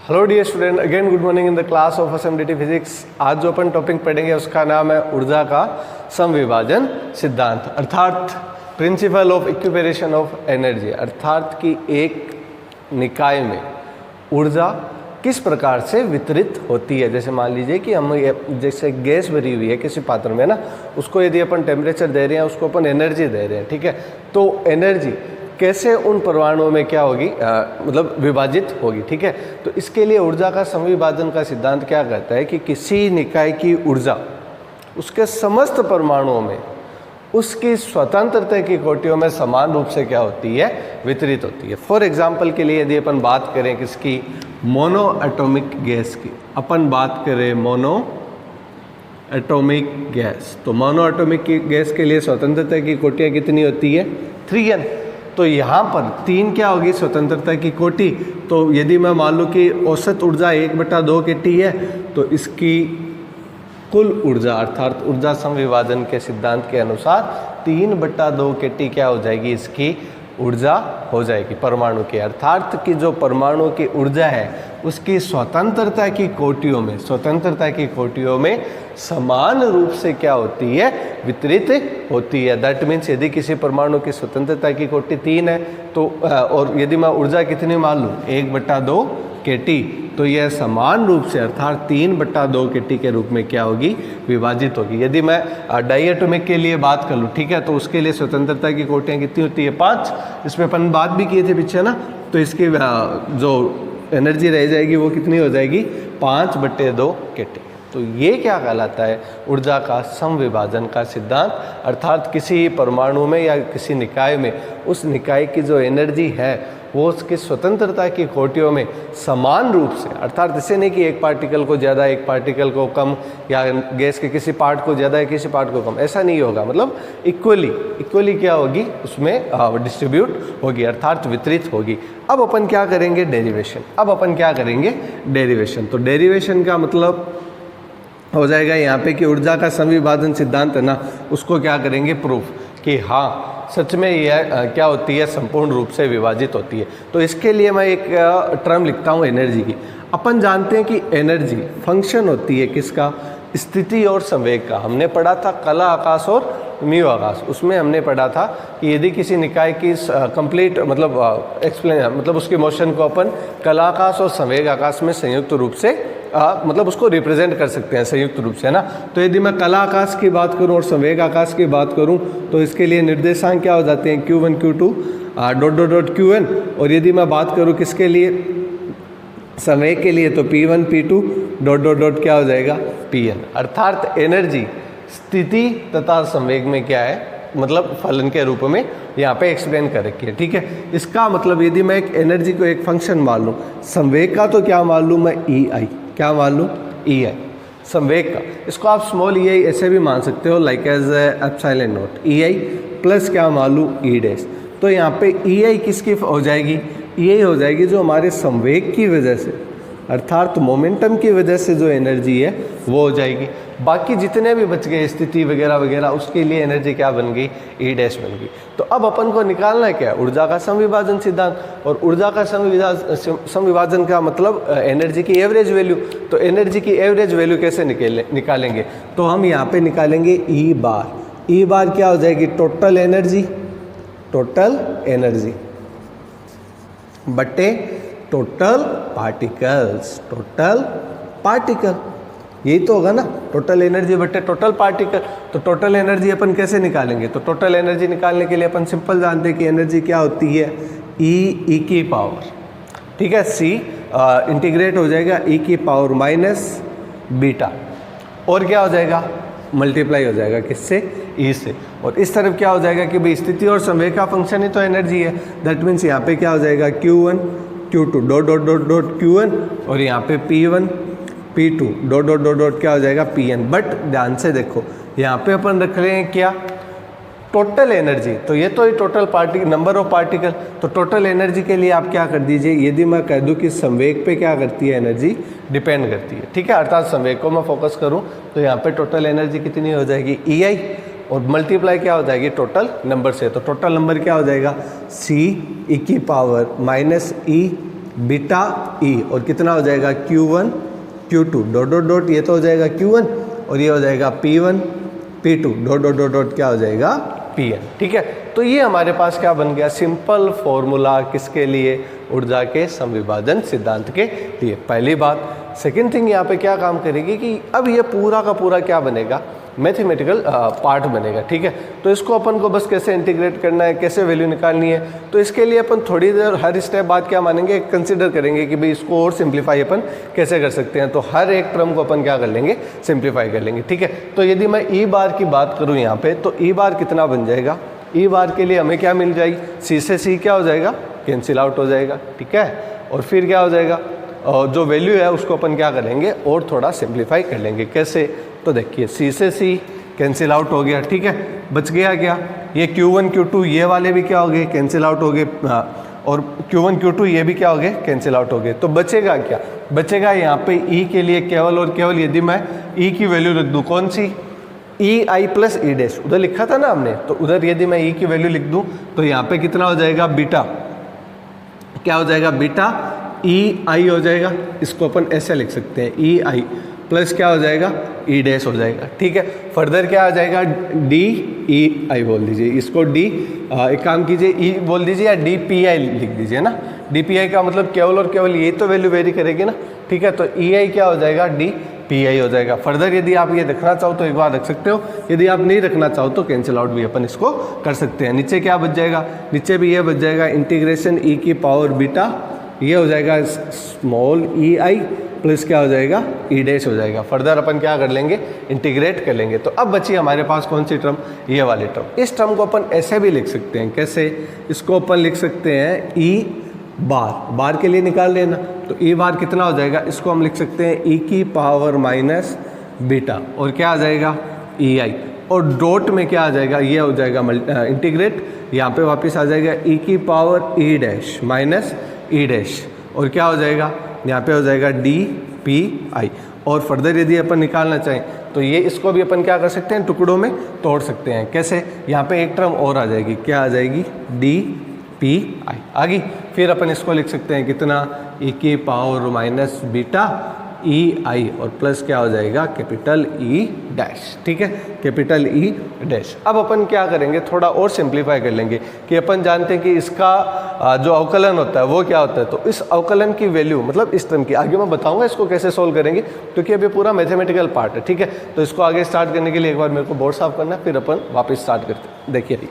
Hello dear student, again good morning in the class of SMDT physics. आज जो अपन topic पढ़ेंगे उसका नाम है ऊर्जा का समविभाजन सिद्धांत, अर्थात प्रिंसिपल ऑफ इक्विपरेशन ऑफ एनर्जी। अर्थात कि एक निकाय में ऊर्जा किस प्रकार से वितरित होती है। जैसे मान लीजिए कि हम जैसे गैस भरी हुई है किसी पात्र में ना, उसको यदि अपन टेम्परेचर दे रहे हैं, उसको अपन एनर्जी दे रहे हैं, ठीक है। तो एनर्जी कैसे उन परमाणुओं में क्या होगी, मतलब विभाजित होगी, ठीक है। तो इसके लिए ऊर्जा का समविभाजन का सिद्धांत क्या कहता है कि किसी निकाय की ऊर्जा उसके समस्त परमाणुओं में उसकी स्वतंत्रता की कोटियों में समान रूप से क्या होती है, वितरित होती है। फॉर एग्जाम्पल के लिए यदि अपन बात करें किसकी, मोनो एटॉमिक गैस की, अपन बात करें मोनो एटॉमिक गैस, तो मोनो एटॉमिक की गैस के लिए स्वतंत्रता की कोटियाँ कितनी होती है, 3n। तो यहाँ पर 3 क्या होगी स्वतंत्रता की कोटि। तो यदि मैं मान लूँ कि औसत ऊर्जा 1/2 kT है, तो इसकी कुल ऊर्जा अर्थात ऊर्जा समविभाजन के सिद्धांत के अनुसार 3/2 kT क्या हो जाएगी, इसकी ऊर्जा हो जाएगी परमाणु की। अर्थात कि जो परमाणु की ऊर्जा है उसकी स्वतंत्रता की कोटियों में समान रूप से क्या होती है, वितरित होती है। दैट मीन्स यदि किसी परमाणु की स्वतंत्रता की कोटि 3 है तो और यदि मैं ऊर्जा कितनी मान लूँ 1/2 kT, तो यह समान रूप से अर्थात 3/2 kT के रूप में क्या होगी, विभाजित होगी। यदि मैं डाइएटॉमिक के लिए बात कर लूँ, ठीक है, तो उसके लिए स्वतंत्रता की कोटियाँ कितनी होती है, 5। इसमें अपन बात भी किए थे पीछे ना, तो इसकी जो एनर्जी रह जाएगी वो कितनी हो जाएगी, 5/2 kT। तो ये क्या कहलाता है, ऊर्जा का समविभाजन का सिद्धांत। अर्थात किसी परमाणु में या किसी निकाय में उस निकाय की जो एनर्जी है वो उसकी स्वतंत्रता की कोटियों में समान रूप से, अर्थात ऐसे नहीं कि एक पार्टिकल को ज़्यादा एक पार्टिकल को कम, या गैस के किसी पार्ट को ज़्यादा किसी पार्ट को कम, ऐसा नहीं होगा। मतलब इक्वली क्या होगी, उसमें डिस्ट्रीब्यूट होगी अर्थात वितरित होगी। अब अपन क्या करेंगे, डेरिवेशन। तो डेरिवेशन का मतलब हो जाएगा यहाँ पे कि ऊर्जा का समविभाजन सिद्धांत है ना, उसको क्या करेंगे, प्रूफ कि हाँ सच में यह क्या होती है, संपूर्ण रूप से विभाजित होती है। तो इसके लिए मैं एक टर्म लिखता हूँ एनर्जी की। अपन जानते हैं कि एनर्जी फंक्शन होती है किसका, स्थिति और संवेग का। हमने पढ़ा था कला आकाश और म्यू आकाश, उसमें हमने पढ़ा था कि यदि किसी निकाय की कंप्लीट मतलब उसकी मोशन को अपन कला आकाश और संवेग आकाश में संयुक्त रूप से मतलब उसको रिप्रेजेंट कर सकते हैं संयुक्त रूप से, है ना। तो यदि मैं कला आकाश की बात करूं और संवेग आकाश की बात करूं तो इसके लिए निर्देशांक क्या हो जाते हैं, Q1 Q2 ... Qn। और यदि मैं बात करूं किसके लिए, संवेग के लिए, तो P1 P2 ... क्या हो जाएगा, Pn। अर्थात एनर्जी स्थिति तथा संवेग में क्या है, मतलब फलन के रूप में यहाँ पे एक्सप्लेन कर रखी है, ठीक है। इसका मतलब यदि मैं एक एनर्जी को एक फंक्शन मान लूँ, संवेग का तो क्या मान लूँ मैं, EI, क्या मान लूँ, EI संवेग का। इसको आप स्मॉल EI ऐसे भी मान सकते हो, like as epsilon not EI plus क्या मान लूँ, E'। तो यहाँ पे EI किसकी हो जाएगी, EI हो जाएगी जो हमारे संवेग की वजह से अर्थात मोमेंटम की वजह से जो एनर्जी है वो हो जाएगी। बाकी जितने भी बच गए स्थिति वगैरह वगैरह, उसके लिए एनर्जी क्या बन गई, E' बन गई। तो अब अपन को निकालना है क्या, ऊर्जा का समविभाजन सिद्धांत। और ऊर्जा का समविभाजन का मतलब एनर्जी की एवरेज वैल्यू। तो एनर्जी की एवरेज वैल्यू कैसे निकालेंगे, तो हम यहाँ पे निकालेंगे E बार क्या हो जाएगी, टोटल एनर्जी बटे टोटल पार्टिकल, यही तो होगा ना, टोटल एनर्जी बटे टोटल पार्टिकल। तो टोटल एनर्जी अपन कैसे निकालेंगे, तो टोटल एनर्जी निकालने के लिए अपन सिंपल जानते हैं कि एनर्जी क्या होती है, E की पावर, ठीक है, C इंटीग्रेट हो जाएगा E की पावर माइनस बीटा, और क्या हो जाएगा, मल्टीप्लाई हो जाएगा किससे, E से। और इस तरफ क्या हो जाएगा कि भाई स्थिति और संवेग का फंक्शन ही तो एनर्जी है। दैट मीन्स यहाँ पे क्या हो जाएगा, Q1 Q2 ... Qn, और यहाँ पे P1 P2 ... क्या हो जाएगा, Pn। बट ध्यान से देखो, यहाँ पे अपन रख रहे हैं क्या, टोटल एनर्जी। तो ये तो टोटल नंबर ऑफ पार्टिकल। तो टोटल एनर्जी के लिए आप क्या कर दीजिए, यदि मैं कह दूँ कि संवेग पे क्या करती है एनर्जी, डिपेंड करती है, ठीक है। अर्थात संवेग को मैं फोकस करूँ तो यहाँ पे टोटल एनर्जी कितनी हो जाएगी, EI, और मल्टीप्लाई क्या हो जाएगी, टोटल नंबर से। तो टोटल नंबर क्या हो जाएगा, C E की पावर माइनस E बीटा ई, और कितना हो जाएगा Q1 Q2 dot dot dot, ये तो हो जाएगा Q1 और ये हो जाएगा P1 P2 dot dot dot dot, क्या हो जाएगा Pn। ठीक है, तो ये हमारे पास क्या बन गया, सिंपल फॉर्मूला किसके लिए, ऊर्जा के समविभाजन सिद्धांत के लिए। पहली बात। सेकंड थिंग यहाँ पे क्या काम करेगी कि अब ये पूरा का पूरा क्या बनेगा, मैथमेटिकल पार्ट बनेगा। ठीक है, तो इसको अपन को बस कैसे इंटीग्रेट करना है, कैसे वैल्यू निकालनी है, तो इसके लिए अपन थोड़ी देर हर स्टेप बाद क्या मानेंगे, कंसिडर करेंगे कि भाई इसको और सिंप्लीफाई अपन कैसे कर सकते हैं। तो हर एक टर्म को अपन क्या कर लेंगे, सिंप्लीफाई कर लेंगे। ठीक है, तो यदि मैं ई बार की बात करूँ यहाँ पे, तो ई बार कितना बन जाएगा, ई बार के लिए हमें क्या मिल जाएगी, सी से सी क्या हो जाएगा, कैंसिल आउट हो जाएगा। ठीक है, और फिर क्या हो जाएगा, और जो वैल्यू है उसको अपन क्या करेंगे और थोड़ा सिंप्लीफाई कर लेंगे। कैसे, तो देखिए सी से सी कैंसिल आउट हो गया। ठीक है, बच गया क्या, ये Q1 Q2 ये वाले भी क्या हो गए, कैंसिल आउट हो गए, और Q1 Q2 ये भी क्या हो गए, कैंसिल आउट हो गए। तो बचेगा क्या, बचेगा यहाँ पे ई के लिए केवल और केवल यदि मैं ई की वैल्यू लिख दूँ, कौन सी, ई आई प्लस ई डैश, उधर लिखा था ना हमने, तो उधर यदि मैं ई की वैल्यू लिख दूँ तो यहाँ पे कितना हो जाएगा, बीटा, क्या हो जाएगा, बीटा ई आई हो जाएगा। इसको अपन ऐसे लिख सकते हैं, ई आई प्लस क्या हो जाएगा, ई डैश हो जाएगा। ठीक है, फर्दर क्या आ जाएगा, डी ई आई बोल दीजिए, इसको डी, एक काम कीजिए ई बोल दीजिए या डी पी आई लिख दीजिए ना। डी पी आई का मतलब केवल और केवल ये तो वैल्यू वेरी करेगी ना। ठीक है, तो ई आई क्या हो जाएगा, डी पी आई हो जाएगा। फर्दर यदि आप ये रखना चाहो तो एक बार रख सकते हो, यदि आप नहीं रखना चाहो तो कैंसिल आउट भी अपन इसको कर सकते हैं। नीचे क्या बच जाएगा, नीचे भी ये बच जाएगा इंटीग्रेशन ई की पावर बीटा, ये हो जाएगा स्मॉल ई आई प्लस क्या हो जाएगा, ई डैश हो जाएगा। फर्दर अपन क्या कर लेंगे, इंटीग्रेट कर लेंगे। तो अब बची हमारे पास कौन सी टर्म, ये वाली टर्म। इस टर्म को अपन ऐसे भी लिख सकते हैं, कैसे, इसको अपन लिख सकते हैं ई बार, बार के लिए निकाल लेना, तो ई बार कितना हो जाएगा, इसको हम लिख सकते हैं ई की पावर माइनस बीटा, और क्या आ जाएगा, ई आई, और डॉट में क्या आ जाएगा, ये हो जाएगा इंटीग्रेट, यहाँ पे वापस आ जाएगा ई की पावर ई डैश माइनस ई डैश, और क्या हो जाएगा, यहाँ पे हो जाएगा डी पी आई। और फर्दर यदि अपन निकालना चाहें तो ये इसको भी अपन क्या कर सकते हैं, टुकड़ों में तोड़ सकते हैं। कैसे, यहाँ पे एक टर्म और आ जाएगी, क्या आ जाएगी, डी पी आई आ गई। फिर अपन इसको लिख सकते हैं कितना, ई की पावर माइनस बीटा ई आई, और प्लस क्या हो जाएगा, कैपिटल ई डैश। ठीक है, कैपिटल ई डैश। अब अपन क्या करेंगे, थोड़ा और सिंप्लीफाई कर लेंगे कि अपन जानते हैं कि इसका जो अवकलन होता है वो क्या होता है। तो इस अवकलन की वैल्यू, मतलब इस टर्म की, आगे मैं बताऊंगा इसको कैसे सोल्व करेंगे, क्योंकि अभी पूरा मैथमेटिकल पार्ट है। ठीक है, तो इसको आगे स्टार्ट करने के लिए एक बार मेरे को बोर्ड साफ करना है, फिर अपन वापस स्टार्ट करते हैं। देखिए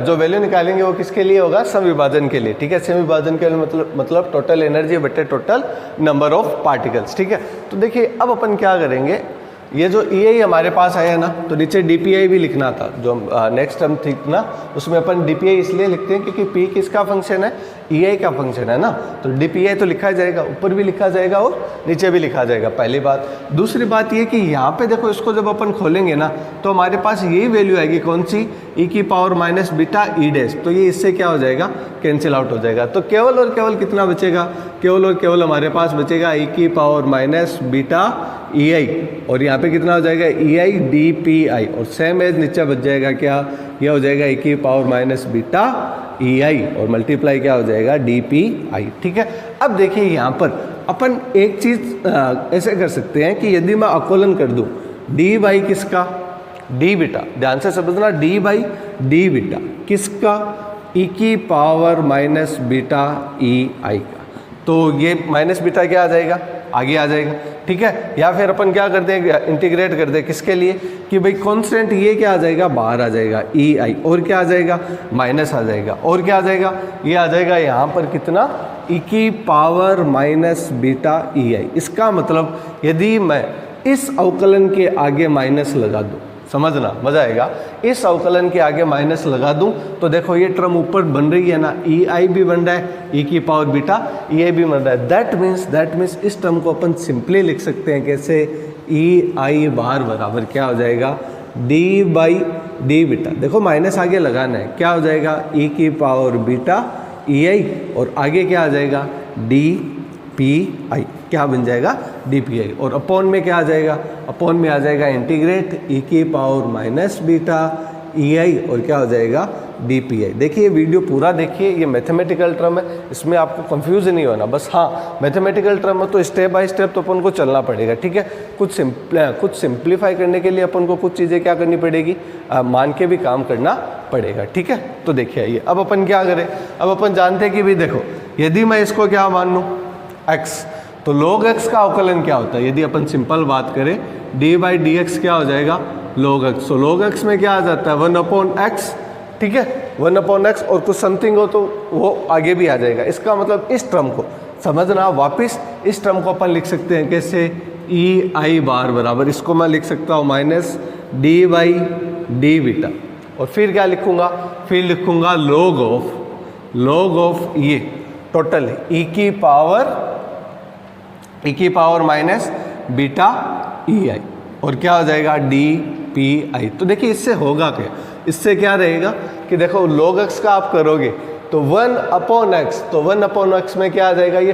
जो वैल्यू निकालेंगे वो किसके लिए होगा, समविभाजन के लिए। ठीक है, समविभाजन के लिए मतलब टोटल एनर्जी बटे टोटल नंबर ऑफ पार्टिकल्स। ठीक है, तो देखिए अब अपन क्या करेंगे, ये जो ई आई हमारे पास आया ना, तो नीचे डी पी आई भी लिखना था, जो नेक्स्ट टर्म थी ना, उसमें अपन डी पी आई इसलिए लिखते हैं क्योंकि पी किसका फंक्शन है, ई आई का फंक्शन है ना, तो डी पी आई तो लिखा जाएगा, ऊपर भी लिखा जाएगा और नीचे भी लिखा जाएगा, पहली बात। दूसरी बात ये कि यहाँ पे देखो, इसको जब अपन खोलेंगे ना तो हमारे पास यही वैल्यू आएगी, कौन सी, ई की पावर माइनस बीटा ई डैश, तो ये इससे क्या हो जाएगा, कैंसिल आउट हो जाएगा। तो केवल और केवल कितना बचेगा, केवल और केवल हमारे पास बचेगा ई की पावर माइनस बीटा ई आई, और यहाँ पे कितना हो जाएगा, ई आई डी पी आई, और सेम एज नीचे बच जाएगा क्या, यह हो जाएगा ई की पावर माइनस बीटा ई आई, और मल्टीप्लाई क्या हो जाएगा, डी पी आई। ठीक है, अब देखिए यहाँ पर अपन एक चीज़ ऐसे कर सकते हैं कि यदि मैं अवकलन कर दूँ डी बाई किसका, डी बीटा, ध्यान से समझना, डी बाई डी बीटा किसका, ई की पावर माइनस बीटा ई आई का, तो ये माइनस बीटा क्या आ जाएगा, आगे आ जाएगा। ठीक है, या फिर अपन क्या करते हैं, इंटीग्रेट कर दे किसके लिए, कि भाई कांस्टेंट ये क्या आ जाएगा, बाहर आ जाएगा ई आई, और क्या आ जाएगा, माइनस आ जाएगा, और क्या आ जाएगा, ये आ जाएगा यहाँ पर कितना, ई की पावर माइनस बीटा ई आई। इसका मतलब यदि मैं इस अवकलन के आगे माइनस लगा दूँ, समझना मजा आएगा, इस अवकलन के आगे माइनस लगा दूं तो देखो ये टर्म ऊपर बन रही है ना, ई आई भी बन रहा है, ई की पावर बीटा ई आई भी बन रहा है। दैट मीन्स इस टर्म को अपन सिंपली लिख सकते हैं कैसे, ई आई बार बराबर क्या हो जाएगा, डी बाई डी बीटा, देखो माइनस आगे लगाना है, क्या हो जाएगा, ई की पावर बीटा ई आई, और आगे क्या आ जाएगा, डी पी आई, क्या बन जाएगा, डी पी आई, और अपॉन में क्या आ जाएगा, अपॉन में आ जाएगा इंटीग्रेट ई की पावर माइनस बीटा EI और क्या हो जाएगा DPI। देखिए वीडियो पूरा देखिए, ये मैथमेटिकल टर्म है, इसमें आपको कंफ्यूज नहीं होना। बस हाँ, मैथमेटिकल टर्म है तो स्टेप बाय स्टेप तो अपन को चलना पड़ेगा, ठीक है। कुछ सिंप्लीफाई करने के लिए अपन को कुछ चीज़ें क्या करनी पड़ेगी, मान के भी काम करना पड़ेगा, ठीक है। तो देखिए आइए अब अपन क्या करें, अब अपन जानते हैं कि भाई देखो, यदि मैं इसको क्या मान लूँ x, तो log x का अवकलन क्या होता है, यदि अपन सिंपल बात करें d/dx क्या हो जाएगा log x। तो log x में क्या आ जाता है 1/x, ठीक है, 1/x, और कुछ समथिंग हो तो वो आगे भी आ जाएगा। इसका मतलब इस टर्म को समझना, वापस इस टर्म को अपन लिख सकते हैं कैसे, EI बार बराबर, इसको मैं लिख सकता हूँ -d/d बीटा, और फिर क्या लिखूंगा, फिर लिखूंगा log ऑफ ये टोटल है e की पावर माइनस बीटा EI, और क्या हो जाएगा DPI। तो देखिए इससे होगा क्या, इससे क्या रहेगा कि देखो log x का आप करोगे तो 1/x, तो 1/x में क्या आ जाएगा, ये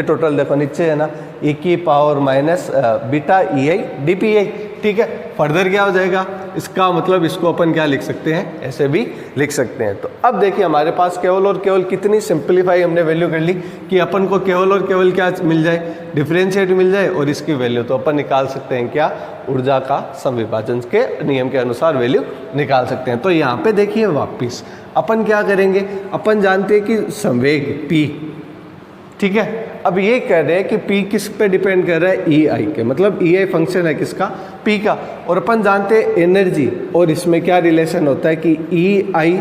टोटल देखो नीचे है ना, e की power minus beta EI DPI, ठीक है। फर्दर क्या हो जाएगा, इसका मतलब इसको अपन क्या लिख सकते हैं, ऐसे भी लिख सकते हैं। तो अब देखिए हमारे पास केवल और केवल कितनी सिंप्लीफाई हमने वैल्यू कर ली कि अपन को केवल और केवल क्या मिल जाए, डिफरेंशिएट मिल जाए, और इसकी वैल्यू तो अपन निकाल सकते हैं क्या, ऊर्जा का समविभाजन के नियम के अनुसार वैल्यू निकाल सकते हैं। तो यहाँ पे देखिए वापिस अपन क्या करेंगे, अपन जानते हैं कि संवेग P, ठीक है। अब ये कह रहे हैं कि P किस पे डिपेंड कर रहा है, EI के, मतलब EI फंक्शन है किसका, P का, और अपन जानते हैं एनर्जी, और इसमें क्या रिलेशन होता है कि EI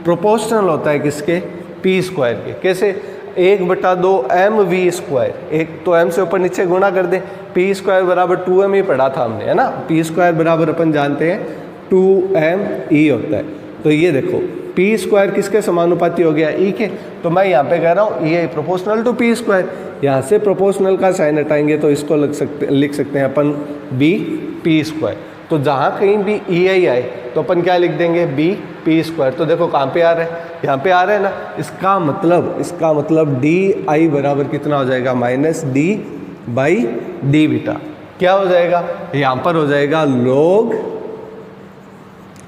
प्रोपोर्शनल होता है किसके, P स्क्वायर के। कैसे, 1/2 mv², एक तो m से ऊपर नीचे गुणा कर दें, P स्क्वायर बराबर 2m ही पढ़ा था हमने, है ना। P स्क्वायर बराबर अपन जानते हैं 2me होता है। तो ये देखो P स्क्वायर किसके समानुपाती हो गया, E के। तो मैं यहाँ पे कह रहा हूँ EI proportional to P square, यहाँ से प्रोपोर्शनल का साइन हटाएंगे तो इसको लिख सकते हैं अपन BP स्क्वायर। तो जहाँ कहीं भी EI आए तो अपन क्या लिख देंगे, BP स्क्वायर। तो देखो कहाँ पे आ रहा है, यहाँ पे आ रहा है ना, इसका मतलब DI बराबर कितना हो जाएगा, -d/d बीटा। क्या हो जाएगा, यहाँ पर हो जाएगा log,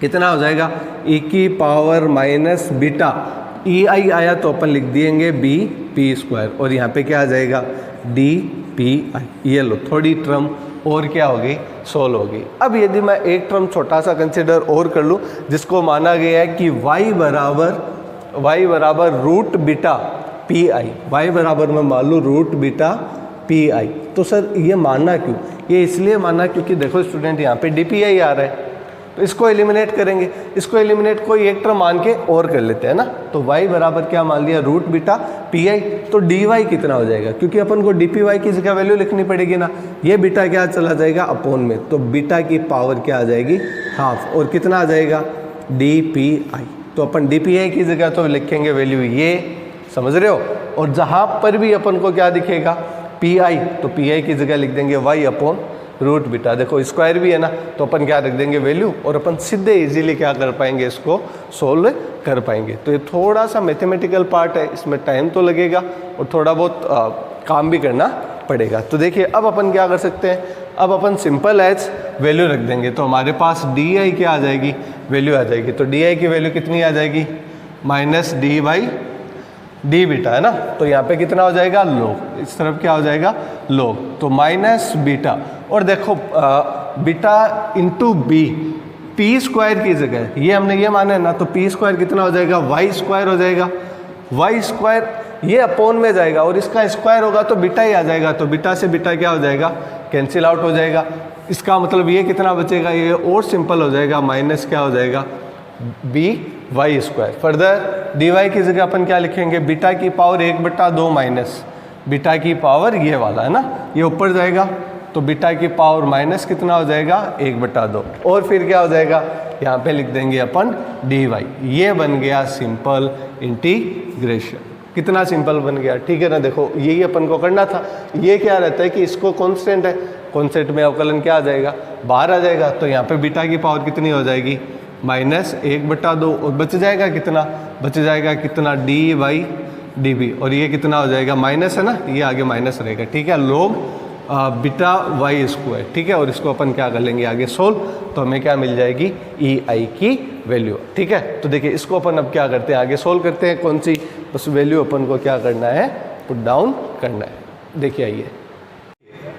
कितना हो जाएगा, e की पावर माइनस बीटा, EI आया तो अपन लिख देंगे BP स्क्वायर, और यहाँ पे क्या आ जाएगा DPI। ये लो थोड़ी टर्म और क्या हो गई, सोल्व हो गई। अब यदि मैं एक टर्म छोटा सा कंसिडर और कर लूँ, जिसको माना गया है कि y बराबर रूट बीटा PI, y बराबर मैं मान लूँ रूट बीटा PI। तो सर ये माना क्यों, ये इसलिए माना क्योंकि देखो स्टूडेंट यहाँ पे DPI आ रहा है, तो इसको एलिमिनेट करेंगे, इसको एलिमिनेट कोई एक टर्म मान के और कर लेते हैं ना। तो y बराबर क्या मान लिया, रूट बीटा PI। तो dy कितना हो जाएगा, क्योंकि अपन को DPY की जगह वैल्यू लिखनी पड़ेगी ना, ये बीटा क्या चला जाएगा अपोन में, तो बीटा की पावर क्या आ जाएगी, हाफ, और कितना आ जाएगा DPI। तो अपन DPI की जगह तो लिखेंगे वैल्यू ये, समझ रहे हो। और जहाँ पर भी अपन को क्या दिखेगा PI, तो PI की जगह लिख देंगे y अपोन रूट बीटा। देखो स्क्वायर भी है ना, तो अपन क्या रख देंगे वैल्यू, और अपन सीधे इजीली क्या कर पाएंगे, इसको सोल्व कर पाएंगे। तो ये थोड़ा सा मैथमेटिकल पार्ट है, इसमें टाइम तो लगेगा और थोड़ा बहुत काम भी करना पड़ेगा। तो देखिए अब अपन क्या कर सकते हैं, अब अपन सिंपल एज वैल्यू रख देंगे, तो हमारे पास DI क्या आ जाएगी, वैल्यू आ जाएगी। तो DI की वैल्यू कितनी आ जाएगी, -d/d बीटा, है ना। तो यहाँ पे कितना हो जाएगा, log, इस तरफ क्या हो जाएगा log, तो माइनस बीटा, और देखो बीटा इंटू P स्क्वायर की जगह ये हमने ये माना है ना, तो P स्क्वायर कितना हो जाएगा, y स्क्वायर हो जाएगा, y स्क्वायर ये अपोन में जाएगा, और इसका स्क्वायर होगा तो बीटा ही आ जाएगा, तो बीटा से बीटा क्या हो जाएगा, कैंसिल आउट हो जाएगा। इसका मतलब ये कितना बचेगा, ये और सिंपल हो जाएगा, माइनस क्या हो जाएगा by स्क्वायर। फर्दर dy की जगह अपन क्या लिखेंगे, बीटा की पावर 1/2 माइनस बीटा की पावर ये वाला है ना, ये ऊपर जाएगा, तो बीटा की पावर माइनस कितना हो जाएगा 1/2, और फिर क्या हो जाएगा, यहाँ पे लिख देंगे अपन dy। ये बन गया सिंपल इंटीग्रेशन। कितना सिंपल बन गया, ठीक है ना। देखो यही अपन को करना था। ये क्या रहता है कि इसको कांस्टेंट है, कांस्टेंट में अवकलन क्या आ जाएगा, बाहर आ जाएगा, तो यहाँ पे बीटा की पावर कितनी हो जाएगी, -1/2, और बच जाएगा कितना dy/db, और ये कितना हो जाएगा, माइनस है ना, ये आगे माइनस रहेगा, ठीक है। log बीटा वाई स्क्वायर, ठीक है। और इसको अपन क्या कर लेंगे आगे सोल्व, तो हमें क्या मिल जाएगी ई आई की वैल्यू, ठीक है। तो देखिए इसको अपन अब क्या करते हैं आगे सोल्व करते हैं, कौन सी उस वैल्यू अपन को क्या करना है पुट डाउन करना है। देखिए आइए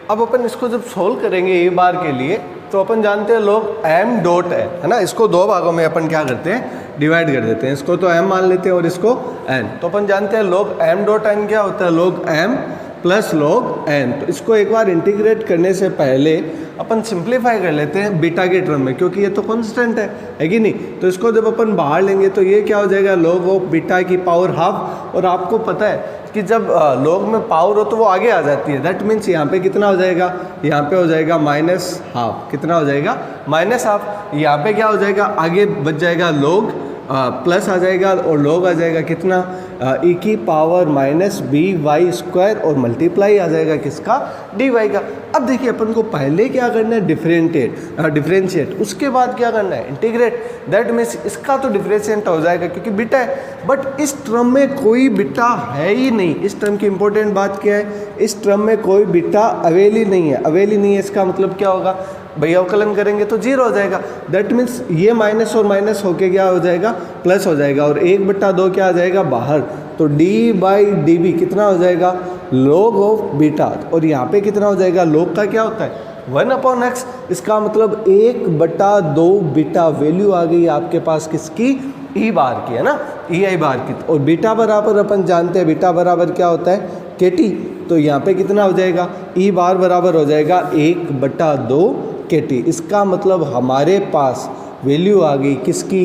अब अपन इसको जब सोल्व करेंगे ए बार के लिए, तो अपन जानते हैं लोग m डॉट है ना, इसको दो भागों में अपन क्या करते हैं डिवाइड कर देते हैं, इसको तो m मान लेते हैं और इसको n। तो अपन जानते हैं लोग m डॉट n क्या होता है, लोग m प्लस लोग n। तो इसको एक बार इंटीग्रेट करने से पहले अपन सिंप्लीफाई कर लेते हैं बीटा के टर्म में, क्योंकि ये तो कांस्टेंट है कि नहीं। तो इसको जब अपन बाहर लेंगे तो ये क्या हो जाएगा log ऑफ बीटा की पावर हाफ। और आपको पता है कि जब log में पावर हो तो वो आगे आ जाती है, दैट मीन्स यहाँ पे कितना हो जाएगा, यहाँ पे हो जाएगा माइनस हाफ, कितना हो जाएगा माइनस हाफ। यहाँ पे क्या हो जाएगा आगे बच जाएगा log प्लस आ जाएगा और log आ जाएगा कितना e की power minus B Y square और मल्टीप्लाई आ जाएगा किसका डी वाई का। अब देखिए अपन को पहले क्या करना है डिफरेंशिएट, उसके बाद क्या करना है इंटीग्रेट। दैट मीन्स इसका तो डिफरेंशिएट हो जाएगा क्योंकि बीटा है, बट इस टर्म में कोई बीटा है ही नहीं। इस टर्म की इंपॉर्टेंट बात क्या है, इस टर्म में कोई बीटा अवेली नहीं है। अवेली नहीं है इसका मतलब क्या होगा भैया, अवकलन करेंगे तो जीरो हो जाएगा। दैट मीन्स ये माइनस और माइनस होके क्या हो जाएगा प्लस हो जाएगा और 1/2 क्या आ जाएगा बाहर। तो d बाई डी बी कितना हो जाएगा log ऑफ बीटा, और यहाँ पे कितना हो जाएगा log का क्या होता है 1/x। इसका मतलब 1/2 बीटा वैल्यू आ गई आपके पास किसकी ई बार की, है ना, ई आई बार की। और बीटा बराबर अपन जानते हैं बीटा बराबर क्या होता है के टी। तो यहाँ पे कितना हो जाएगा ई बार बराबर हो जाएगा 1/2 के टी। इसका मतलब हमारे पास वैल्यू आ गई किसकी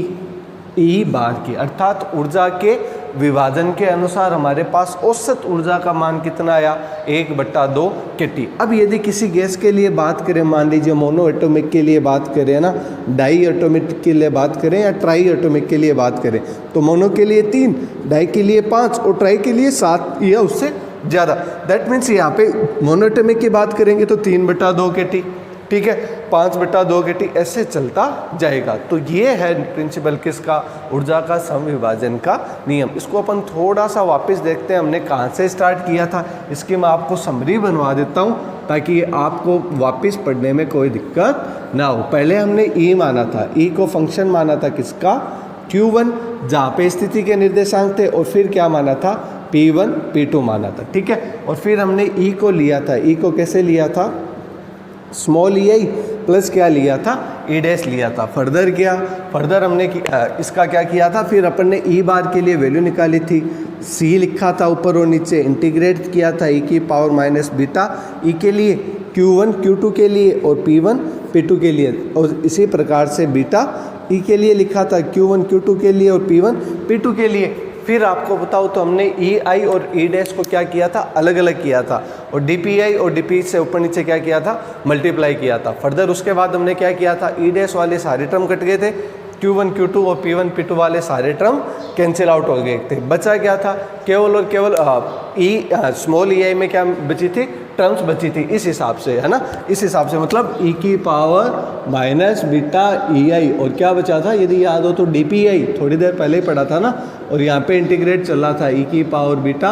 ई बार की, अर्थात ऊर्जा के विभाजन के अनुसार हमारे पास औसत ऊर्जा का मान कितना आया 1/2 के टी। अब यदि किसी गैस के लिए बात करें, मान लीजिए मोनो एटॉमिक के लिए बात करें ना, डाई एटॉमिक के लिए बात करें या ट्राई एटॉमिक के लिए बात करें, तो मोनो के लिए 3, डाई के लिए 5 और ट्राई के लिए 7 या उससे ज़्यादा। दैट मीन्स यहाँ पे मोनो एटॉमिक की बात करेंगे तो 3/2 के टी, ठीक है, 5/2 के टी, ऐसे चलता जाएगा। तो ये है प्रिंसिपल किसका ऊर्जा का समविभाजन का नियम। इसको अपन थोड़ा सा वापस देखते हैं हमने कहाँ से स्टार्ट किया था। इसकी मैं आपको समरी बनवा देता हूँ ताकि आपको वापस पढ़ने में कोई दिक्कत ना हो। पहले हमने ई माना था, ई को फंक्शन माना था किसका Q1, जहाँ पे स्थिति के निर्देशांक थे, और फिर क्या माना था P1 P2 माना था, ठीक है। और फिर हमने ई को लिया था, ई को कैसे लिया था स्मॉल ई आई प्लस क्या लिया था ई डैश लिया था। फर्दर हमने इसका क्या किया था, फिर अपन ने ई बार के लिए वैल्यू निकाली थी, सी लिखा था ऊपर और नीचे, इंटीग्रेट किया था ई की पावर माइनस बीटा ई के लिए, Q1 Q2 के लिए और P1 P2 के लिए, और इसी प्रकार से बीटा ई के लिए लिखा था Q1 Q2 के लिए और P1 P2 के लिए। फिर आपको बताओ तो हमने ई आई और ई डैश को क्या किया था अलग अलग किया था, और डी पी आई और डी पी से ऊपर नीचे क्या किया था मल्टीप्लाई किया था। फर्दर उसके बाद हमने क्या किया था ई डैश वाले सारे टर्म कट गए थे, Q1 Q2 और P1 P2 वाले सारे टर्म कैंसिल आउट हो गए थे। बचा क्या था केवल और केवल स्मॉल ई आई में क्या बची थी टर्म्स बची थी, इस हिसाब से, है ना, इस हिसाब से मतलब ई की पावर माइनस बीटा ई आई, और क्या बचा था यदि याद हो तो डी पी आई, थोड़ी देर पहले ही पढ़ा था ना, और यहाँ पे इंटीग्रेट चल रहा था ई की पावर बीटा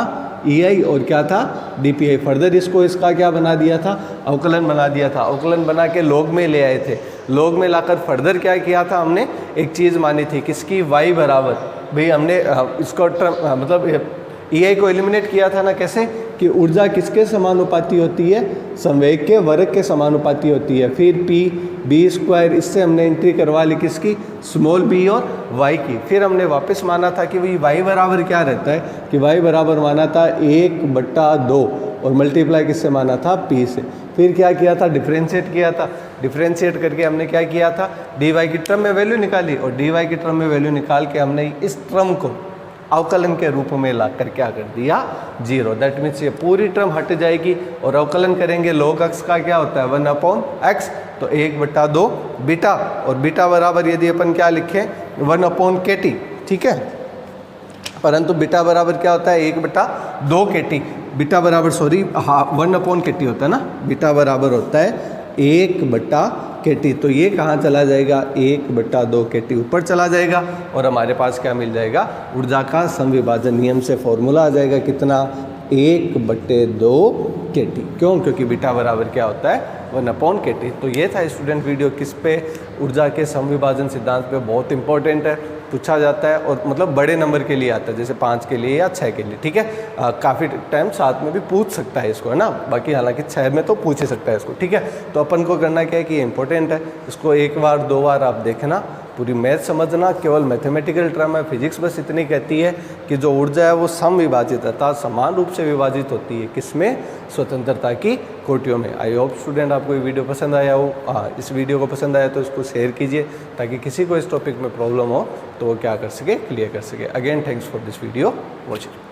ई आई और क्या था डी पी आई। फर्दर इसको इसका क्या बना दिया था अवकलन बना दिया था, अवकलन बना के लॉग में ले आए थे, लॉग में लाकर फर्दर क्या किया था हमने एक चीज़ मानी थी किसकी y बराबर, भाई हमने इसको मतलब ई आई को एलिमिनेट किया था ना, कैसे कि ऊर्जा किसके समानुपाती होती है संवेग के वर्ग के समानुपाती होती है। फिर P B स्क्वायर, इससे हमने एंट्री करवा ली किसकी स्मॉल b और y की। फिर हमने वापस माना था कि भाई y बराबर क्या रहता है कि y बराबर माना था 1/2 और मल्टीप्लाई किससे माना था P से। फिर क्या किया था डिफरेंशिएट किया था, डिफरेंशिएट करके हमने क्या किया था dy की टर्म में वैल्यू निकाली, और dy की टर्म में वैल्यू निकाल के हमने इस टर्म को अवकलन के रूप में लाकर क्या कर दिया 0। दैट मीन्स ये पूरी टर्म हट जाएगी और अवकलन करेंगे log x का क्या होता है 1/x, तो 1/2 बीटा, और बीटा बराबर यदि अपन क्या लिखें 1/kt, ठीक है, परंतु बीटा बराबर क्या होता है 1/2 kt, बीटा बराबर 1/kt होता है ना, बीटा बराबर होता है 1/kt। तो ये कहाँ चला जाएगा 1/2 kt ऊपर चला जाएगा, और हमारे पास क्या मिल जाएगा ऊर्जा का समविभाजन नियम से फॉर्मूला आ जाएगा कितना 1/2 kT। क्यों? क्योंकि बीटा बराबर क्या होता है 1/kT। तो ये था स्टूडेंट वीडियो किस पे, ऊर्जा के समविभाजन सिद्धांत पे, बहुत इंपॉर्टेंट है, पूछा जाता है और मतलब बड़े नंबर के लिए आता है, जैसे 5 के लिए या 6 के लिए, ठीक है। काफ़ी टाइम साथ में भी पूछ सकता है इसको, है ना। बाकी हालांकि 6 में तो पूछ ही सकता है इसको, ठीक है। तो अपन को करना क्या है कि ये इंपॉर्टेंट है, इसको 1 बार 2 बार आप देखना, पूरी मैथ समझना। केवल मैथमेटिकल टर्म है, फिजिक्स बस इतनी कहती है कि जो ऊर्जा है वो समविभाजित अर्थात समान रूप से विभाजित होती है, किसमें? स्वतंत्रता की कोटियों में। आई होप स्टूडेंट आपको ये वीडियो पसंद आया हो। इस वीडियो को पसंद आया तो इसको शेयर कीजिए, ताकि किसी को इस टॉपिक में प्रॉब्लम हो तो वो क्या कर सके, क्लियर कर सके। Again thanks for this video watching.